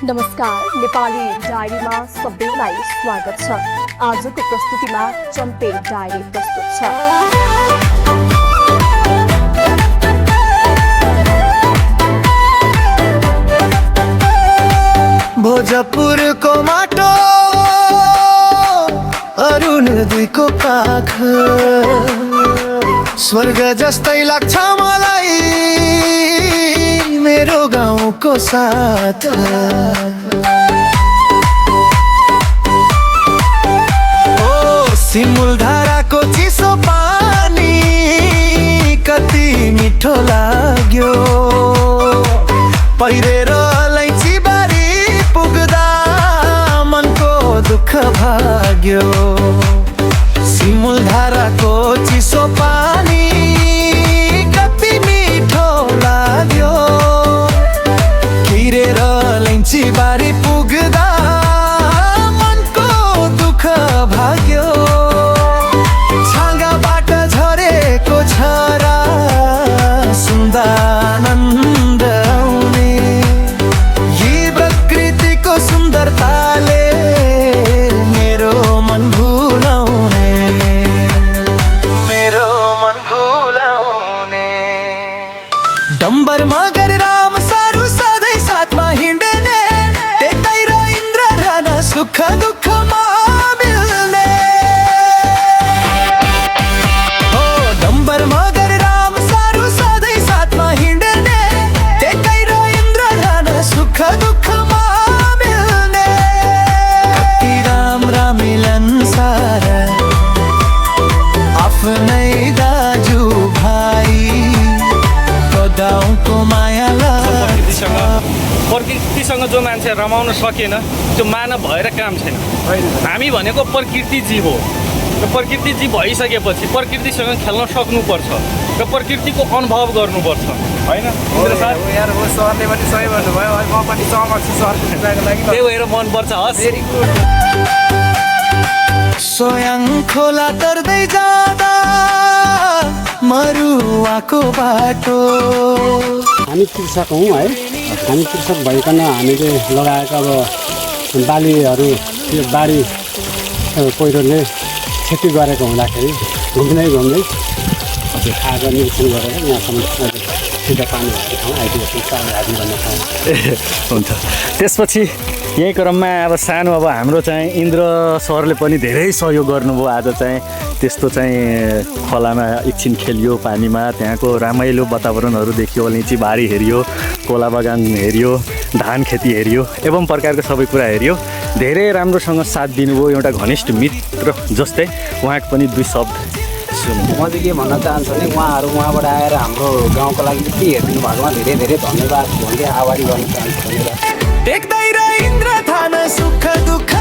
नमस्कार, नेपाली डायरीमा सबैलाई स्वागत छ। आजको प्रस्तुतिमा चम्पे डायरी प्रस्तुत छ। भोजपुरको माटो अरुण दुईको पाख स्वर्ग जस्तै लाग्छ मलाई मेरो गाउँको साथ। ओ सिमुल धाराको चिसो पानी कति मिठो लाग्यो, पहिरेर अलैँची बारी पुग्दा मनको दुःख भाग्यो। सिमुल धाराको चिसो पानी कति मिठो लाग्यो, खिरेर अलैँची बारी पुग्दा मनको दुःख भाग्यो। छाँगाबाट झरेको झरा सुन्दा आनन्द आउने, यी प्रकृतिको सुन्दरताले मेरो मन भुलाउने, मेरो मन भुलाउने। डम्बर मगर राम सारू सधैँ साथमा हिँड्ने, त्यतै र इन्द्र राणा सुख दुःखमा मिल्ने। हो डम्बर मगर राम सारू सधैँ साथमा हिँड्ने, त्यतै र इन्द्र राणा सुख दुःखमा मिल्ने। कति राम्रा मिलनसार आफ्नै दाजु भाइ गाउँको माया लाग्छ। प्रकृतिसँग जो मान्छे रमाउन सकेन त्यो मानव भएर काम छैन। हामी भनेको प्रकृति जीव हो र प्रकृति जीव भइसकेपछि प्रकृतिसँग खेल्न सक्नुपर्छ र प्रकृतिको अनुभव गर्नुपर्छ, होइन? सरले पनि सही भन्नुभयो, म पनि सहमत छु सरको लागि। त्यही भएर मनपर्छ। हस्, सोयाङ खोला तर्दै जाँदा मरुवाको बाटो। हामी कृषक हौँ है, हामी कृषक भइकन हामीले लगाएको अब बालीहरू त्यो बारी पहिरोले क्षति गरेको हुँदाखेरि घुम्दै घुम्दै आज निरीक्षण गरेर यहाँसम्म सिधा पानी भएको ठाउँ आइपुगेको चार भन्ने ठाउँ। हुन्छ। त्यसपछि यही क्रममा अब सानो अब हाम्रो चाहिँ इन्द्र सरले पनि धेरै सहयोग गर्नुभयो। आज चाहिँ त्यस्तो चाहिँ खोलामा एकछिन खेलियो, पानीमा त्यहाँको रमाइलो वातावरणहरू देखियो, अलैँची बारी हेरियो, कोला बगान हेरियो, धान खेती हेरियो एवं प्रकारको सबै कुरा हेरियो। धेरै राम्रोसँग साथ दिनुभयो, एउटा घनिष्ठ मित्र जस्तै। उहाँको पनि दुई शब्द सुन्नु। म चाहिँ के भन्न चाहन्छु भने उहाँबाट आएर हाम्रो गाउँको लागि के हेरिदिनु भएकोमा धेरै धेरै धन्यवाद भन्दै आभारी गर्न चाहन्छु। देख्दै र इन्द्र थान सुख दुःख